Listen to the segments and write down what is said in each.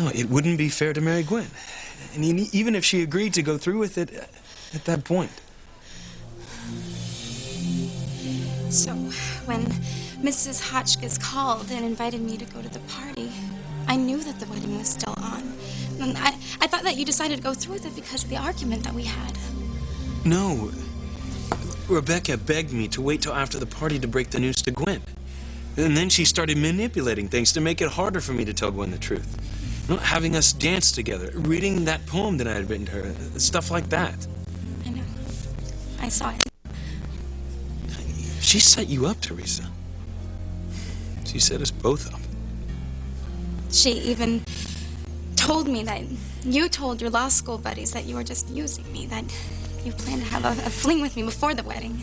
No, it wouldn't be fair to marry Gwen. And even if she agreed to go through with it at that point. So, when Mrs. Hotchkiss called and invited me to go to the party, I knew that the wedding was still on. And I thought that you decided to go through with it because of the argument that we had. No. Rebecca begged me to wait till after the party to break the news to Gwen. And then she started manipulating things to make it harder for me to tell Gwen the truth. You know, having us dance together, reading that poem that I had written to her, stuff like that. I know. I saw it. She set you up, Teresa. She set us both up. She even told me that you told your law school buddies that you were just using me, that you planned to have a fling with me before the wedding.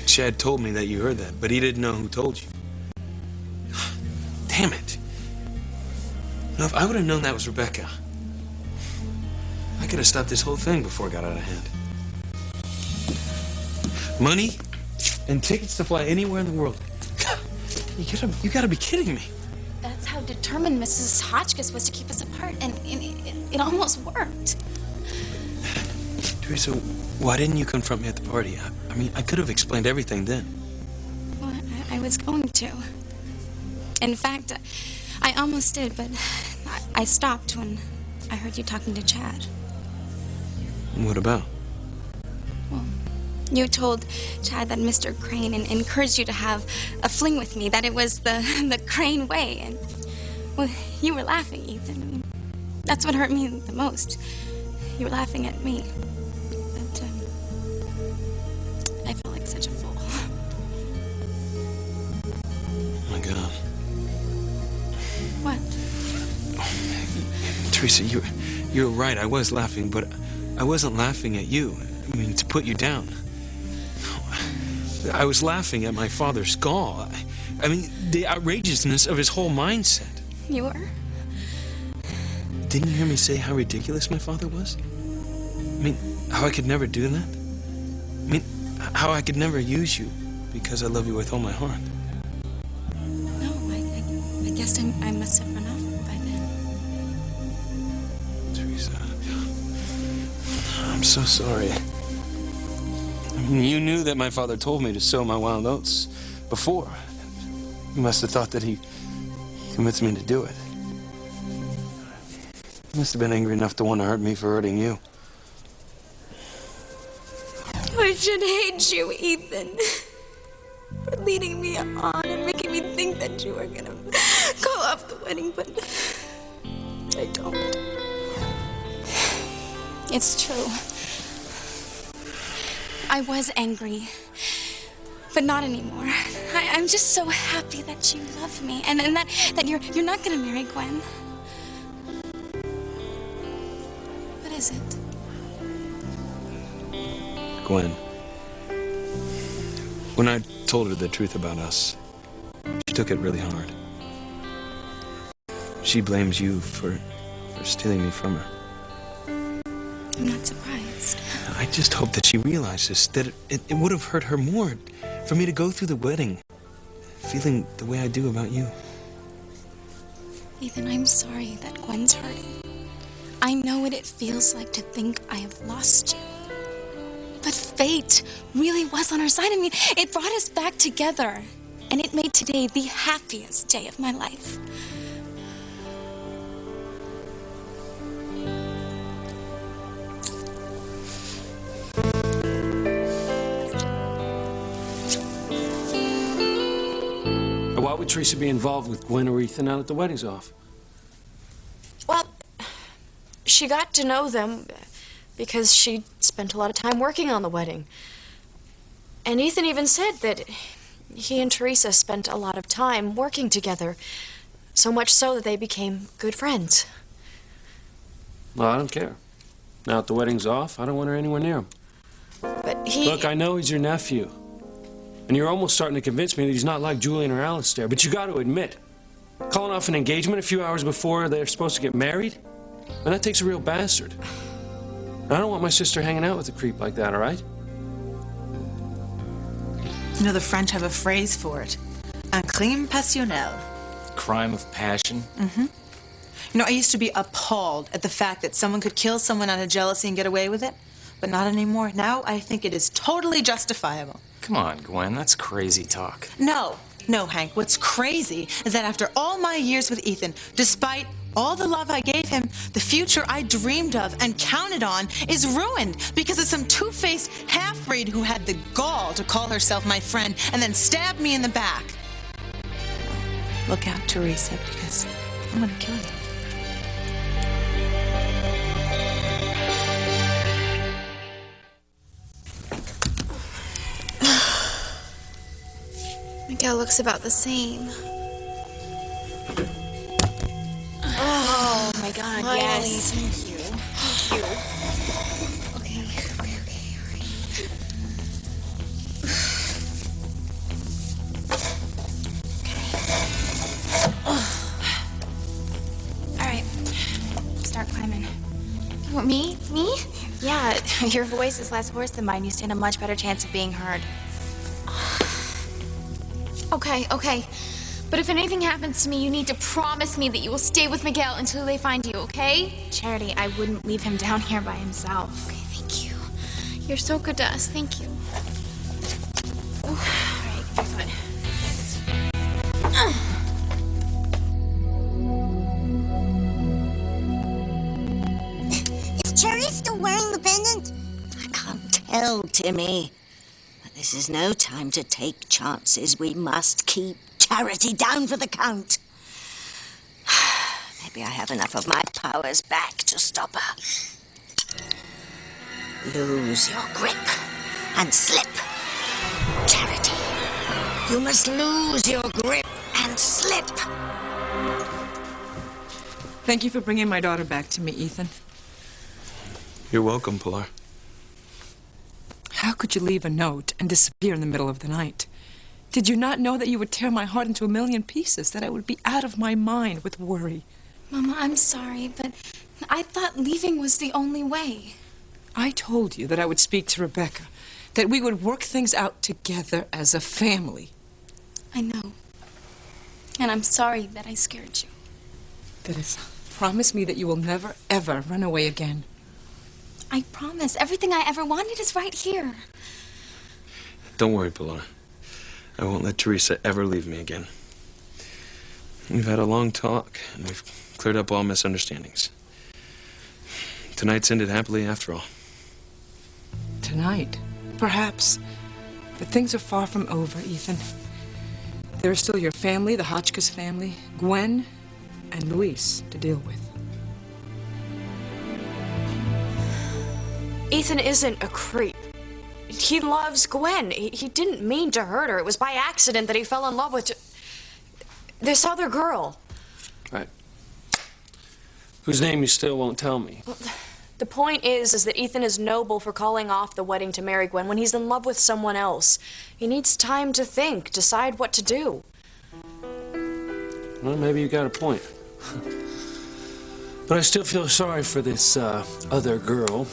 Chad told me that you heard that, but he didn't know who told you. Damn it. Now, if I would have known that was Rebecca, I could have stopped this whole thing before it got out of hand. Money and tickets to fly anywhere in the world. You gotta be kidding me. That's how determined Mrs. Hotchkiss was to keep us apart, and it almost worked. Teresa, why didn't you confront me at the party? I mean, I could have explained everything then. Well, I was going to. In fact, I almost did, but I stopped when I heard you talking to Chad. What about? Well, you told Chad that Mr. Crane encouraged you to have a fling with me, that it was the Crane way, and, well, you were laughing, Ethan. I mean, that's what hurt me the most. You were laughing at me. But, I felt like such a fool. Oh, my God. What? Teresa, you're right. I was laughing, but I wasn't laughing at you. I mean, to put you down. I was laughing at my father's gall. I mean, the outrageousness of his whole mindset. You were? Didn't you hear me say how ridiculous my father was? I mean, how I could never do that? I mean, how I could never use you because I love you with all my heart. No, I guess I must have run off by then. Teresa, I'm so sorry. I mean, you knew that my father told me to sow my wild oats before. You must have thought that he convinced me to do it. He must have been angry enough to want to hurt me for hurting you. I should hate you, Ethan, for leading me on and making me think that you were gonna call off the wedding, but I don't. It's true. I was angry, but not anymore. I'm just so happy that you love me, and that you're not gonna marry Gwen. What is it? Gwen. When I told her the truth about us, she took it really hard. She blames you for stealing me from her. I'm not surprised. I just hope that she realizes that it would have hurt her more for me to go through the wedding feeling the way I do about you. Ethan, I'm sorry that Gwen's hurting. I know what it feels like to think I have lost you. But fate really was on our side. I mean, it brought us back together. And it made today the happiest day of my life. Why would Teresa be involved with Gwen or Ethan now that the wedding's off? Well, she got to know them because she spent a lot of time working on the wedding. And Ethan even said that he and Teresa spent a lot of time working together, so much so that they became good friends. Well, I don't care. Now that the wedding's off, I don't want her anywhere near him. But he... Look, I know he's your nephew. And you're almost starting to convince me that he's not like Julian or Alistair, but you got to admit, calling off an engagement a few hours before they're supposed to get married, and that takes a real bastard. And I don't want my sister hanging out with a creep like that, all right? You know, the French have a phrase for it. Un crime passionnel. Crime of passion? Mm-hmm. You know, I used to be appalled at the fact that someone could kill someone out of jealousy and get away with it, but not anymore. Now I think it is totally justifiable. Come on, Gwen, that's crazy talk. No, Hank. What's crazy is that after all my years with Ethan, despite all the love I gave him, the future I dreamed of and counted on is ruined because of some two-faced half-breed who had the gall to call herself my friend and then stab me in the back. Look out, Teresa, because I'm gonna kill you. Miguel looks about the same. Oh my God, Finally, yes. thank you. Okay, all right. All right, start climbing. What, me? Me? Yeah, your voice is less hoarse than mine. You stand a much better chance of being heard. Okay. But if anything happens to me, you need to promise me that you will stay with Miguel until they find you, okay? Charity, I wouldn't leave him down here by himself. Okay, thank you. You're so good to us. Thank you. All right, your foot. Is Cherry still wearing the pendant? I can't tell, Timmy. But this is no time to take chances. We must keep Charity down for the count. Maybe I have enough of my powers back to stop her. Lose your grip and slip. Charity, you must lose your grip and slip. Thank you for bringing my daughter back to me, Ethan. You're welcome, Pilar. How could you leave a note and disappear in the middle of the night? Did you not know that you would tear my heart into a million pieces, that I would be out of my mind with worry? Mama, I'm sorry, but I thought leaving was the only way. I told you that I would speak to Rebecca, that we would work things out together as a family. I know. And I'm sorry that I scared you. Teresa, promise me that you will never, ever run away again. I promise. Everything I ever wanted is right here. Don't worry, Pilar. I won't let Teresa ever leave me again. We've had a long talk, and we've cleared up all misunderstandings. Tonight's ended happily after all. Tonight, perhaps. But things are far from over, Ethan. There is still your family, the Hotchkiss family, Gwen, and Luis to deal with. Ethan isn't a creep. He loves Gwen. He didn't mean to hurt her. It was by accident that he fell in love with this other girl. Right. Whose name you still won't tell me. The point is that Ethan is noble for calling off the wedding to marry Gwen when he's in love with someone else. He needs time to think, decide what to do. Well, maybe you got a point. But I still feel sorry for this other girl,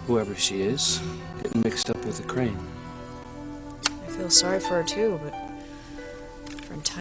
whoever she is, getting mixed up with the Crane. I feel sorry for her too, but